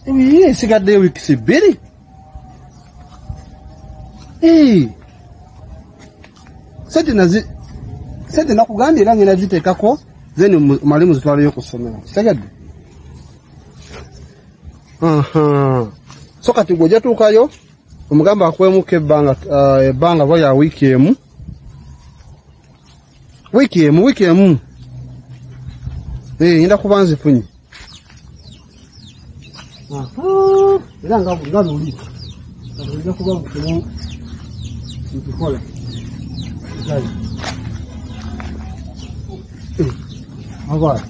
Oui, sigadde weeks 2. Sente nakugambye era ngenda ziteekako then mali muzitwaleyo ku ssomero. Kitegeddde? So kati gw'ojja tuukayo omugamba akwemuka ebbanga bwa ya wiiki emu. Wiiki emu. Ngenda kuba nzifunye. Era nga luli. Ngenda kuba bukemu nkikola. Agora.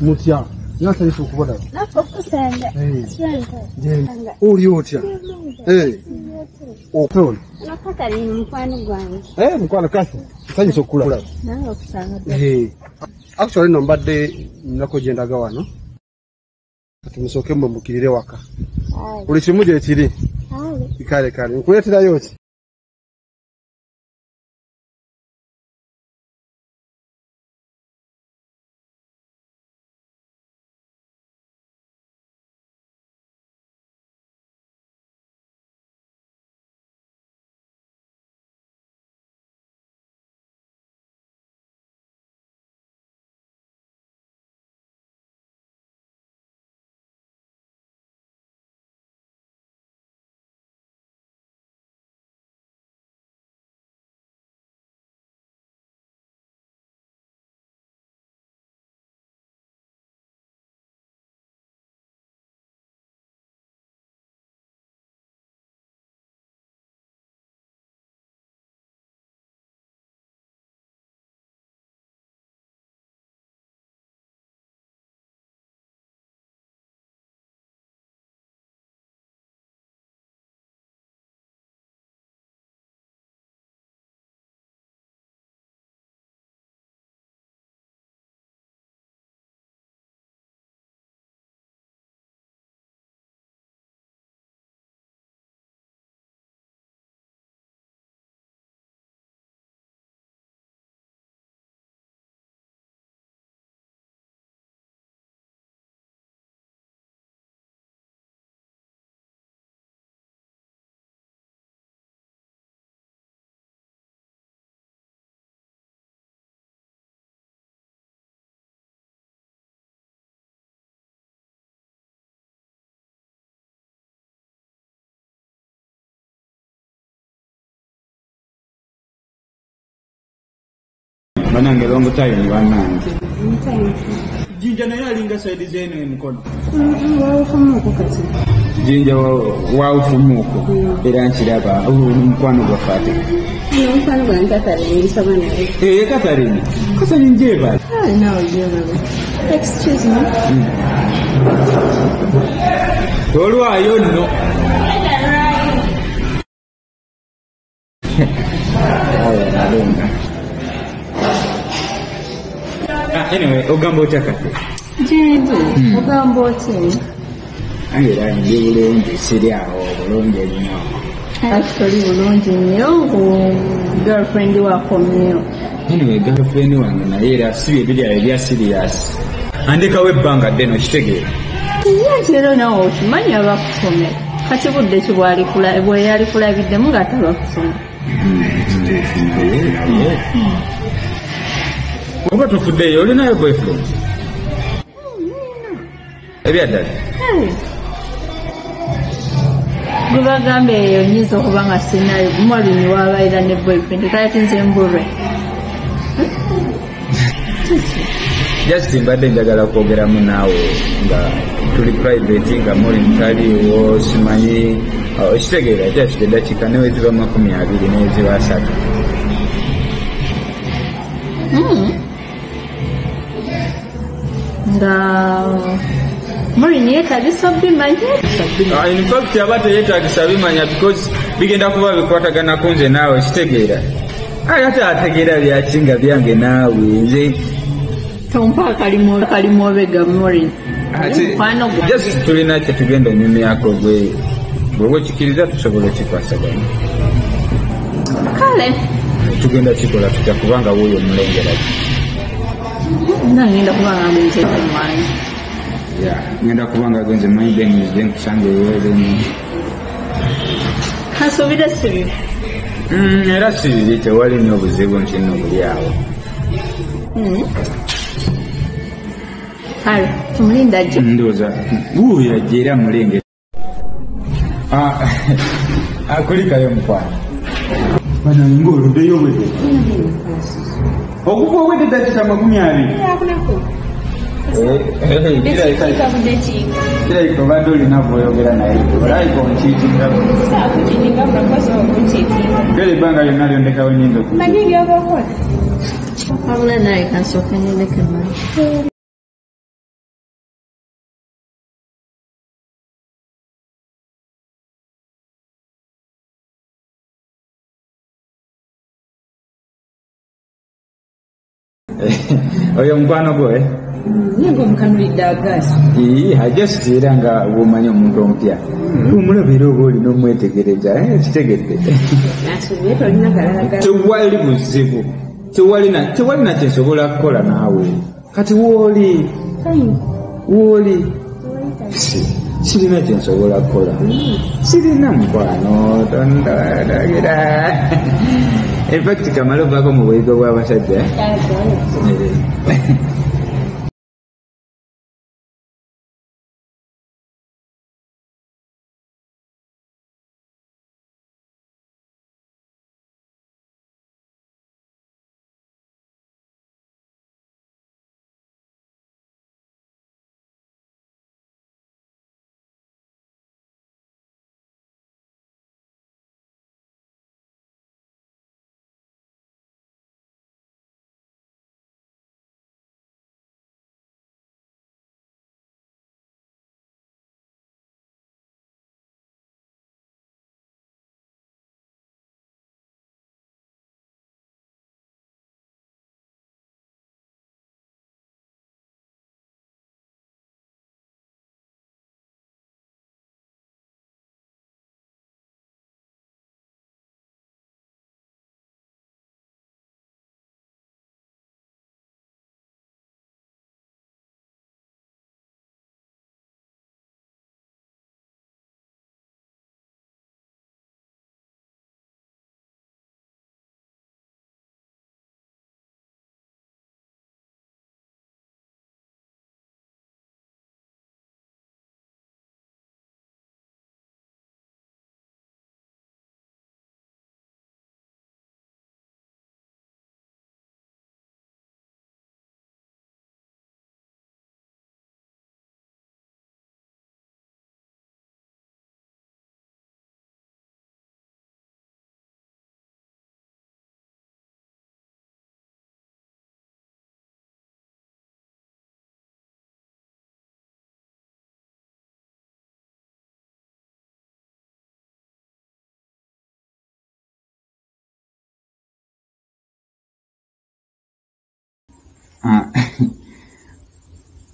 Mutya. Nasa nifu kuboda. Nafokusanga. Uli otya. Opon. Nakaka ni mkwano gwange. Mkwano kasi. Sanyiso kula. Nanga kusanga. Actually no mbadde nako jendaga wano. Tumusoke mbukirire waka. Uli kimuje ekiri. Kale. Nkuletera yoti. Banange longo tayo ni banange. Jinja naye alinga side zenu emikono. Waufumuko kati. Jinja waufumuko. Era nkiraba omukwano gwafate. Omukwano gwange Catherine nsaba naye. Catherine. Catherine njeba. No, excuse me. Olwayo nno. Anyway, ogamba otya kati? Jinju, ogamba otya? Era ndi bulungi siri awo bulungi nnyo. Actually bulungi nnyo girlfriend wakomyeyo. Anyway, girlfriend wange naye era si ebiri ayo ebya serious. Andekawo ebbanga ddeno kitegeera. Rero nawe okimanyi abakusomera. Kati budde bwe yali kulabiddemu ng'ataba kusoma. Oba tufuddeyo olinayo boyfriend? Ebyaddala? Gwe bagamba eyo nnyinza okuba nga sinayo Maureen wabaira ne boyfriend kati nze mbulwe. Just mbadde njagala kwogeramu naawe nga tuli private nga Maureen taliwo simanyi ekitegeera just eddakiika neweziba 20 neweziba 3. Maureen yeetagisa bimanyi. In fact aba teyeetagisa bimanya because bigenda kuba bikwatagana ku nze naawe kitegeera. Ate ategeera byakinga byange naawe nze tompa kalimo obega Maureen. Just tulina kye tugenda onyumyako bwe kikiriza tusobola kikwasaganya. Kale tugenda kikola tutya kubanga wuuyo omulengera. Nangenda kubanga mwenze kumwanyi. ngenda kubanga agenze manyi denizde nkusange weereni kasuubire sibibi era sibiri tewali nnyo obuzibu nti nno buli awo kale tumulinda ajje ndowooza wuuyo ajja era mulenge akulikayo mukwano bana ng'oluddeyo obwedde okuva obwedde dakika 20 kirabika obadde olina bw'oyogera naye olaika onkiitinga gera ebbanga lyonna lyondekawo nyindo wabula naye kansooke nyoleke manyi oyo mukwano gwe ninga omukanulidde agaasi ajust era nga womanyi omuntu omupya omulabira oba olina omwetegereza kitegedde asuubye tolina galalaga tewali buzibu tewali na kyensobola kukola naawe kati wooli sirina kyensobola kukola sirina mukwano tondalagira infact kamala ovaako mu bweyigo bw'abasajja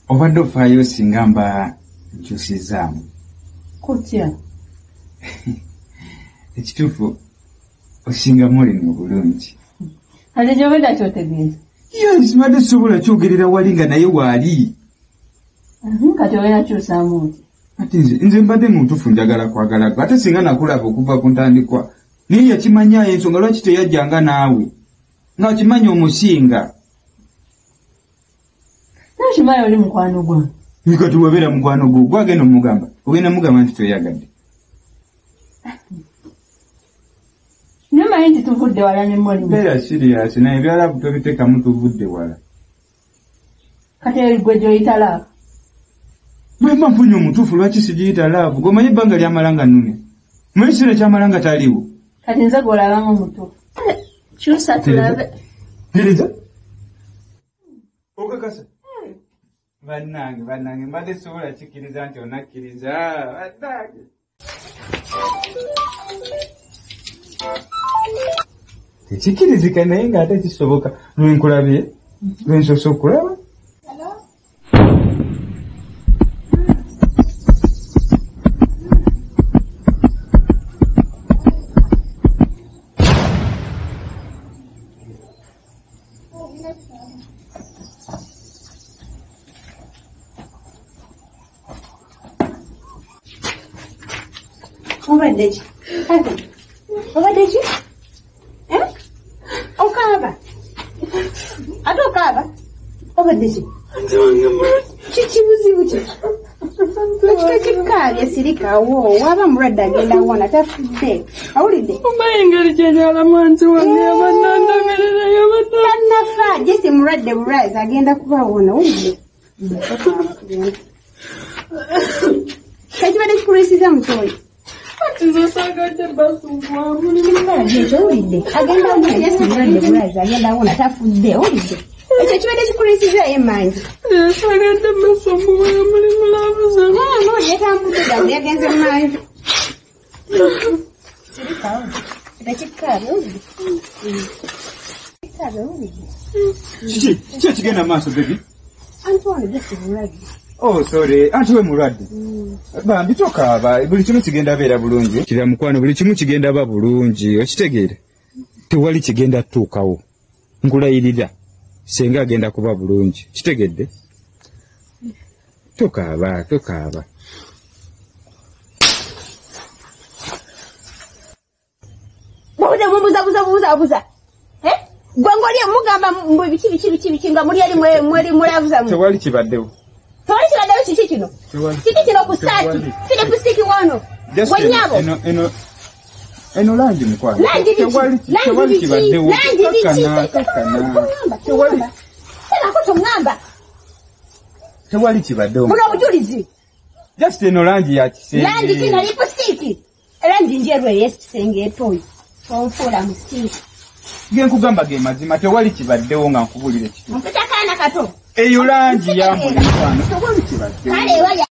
obadde ofaayo singa mba nkyusizaamu kutya ekituufu osingamu olino bulungi ate gyobedda kyotegeeza simadde sobola kyogerera wali nga naye waali kati obeera kyusaamu oti ati nze mbadde muntuufu njagala kwagala ate singa nakulaba okuva ku ntandikwa naye yakimanyayo ensonga lwaki teyajjanga naawe ng'akimanya omusinga nakimanyi oli mukwano gwange kati wabeera mukwano gwo gwagenda omugamba ogenda mugamba nti toyagadde namanyi nti tuvudde wala ne molimu beera sirias naye ebyalavu tobiteekamu tuvudde wala kati gwe gyoyita laavu bwe mba nfunye omutuufu lwaki sigiyita laavu gwomanyi ebbanga lyamala nga nnune manyi kiseera kyamala nga taliiwo kati nze gwolabanga omutuufu kyusa tulabe kkiriza okakasa bannange mbadde sobola kikkiriza nti onakkiriza bannange tekikkirizika naye ng'ate kisoboka lwenkulabye lwensoose okulaba Obadde ki? Obadde ki? Okaaba. Ate okaaba? Obadde ki? Kiki buzibu ki? Ekikaabye sirikawo waba mulwadde agenda wona tafudde. Awulidde? Omanyi engeri gyenyala mwanzi wange abannandamerera tannafa Jesse mulwadde bulwazi agenda kubawona. Wulidde? Kakibadde kikulwisiza mutoyi. nzisagadde basuubwa mulimu Owulidde? Agenda wona Jesse mulwadde bulwazi agenda wona tafudde. Owulidde? Ekyo kibadde kikulwisiza emanji. nzisagadde basuubwa mulimu labuza N'oyo yatambudde gabwe yagenze mu manju. Sirikawo. Ekikaabye owulidde? Ekikaabye owulidde? Kiki ekigenda maaso baby? Antoine Jesse mulwadde. Oh sorry, anti we mulwadde. Bambi tokaaba, buli kimu kigenda beera bulungi. Kira mukwano buli kimu kigenda ba bulungi, okitegeera? Tewali kigenda tuukawo. Nkulayirira. Senga agenda kuba bulungi. Kitegedde? Tokaaba. Buza. Gwangoliye mugamba mbu biki nga muli ali mulabuza mu. Tewali kibaddewo. Tewali kibaddewo kiki kino? Kiki kino ku saati. Kiri ku stick wano. Wenyabo. Eno langi mukwano. Tewali kibaddewo. Tewali. Tena ko tongamba. Tewali kibaddewo. Muno obujulizi. Just eno langi ya kisenge. Langi kino lipo stick. Langi njeru ey'ekisenge etoyi. Onfuula mu stick. Genkugamba ge mazima tewali kibaddewo nga nkubulire kiti. Mpita kaana kato. Eyo langi ya mukwano. Tewali kibaddewo. Kale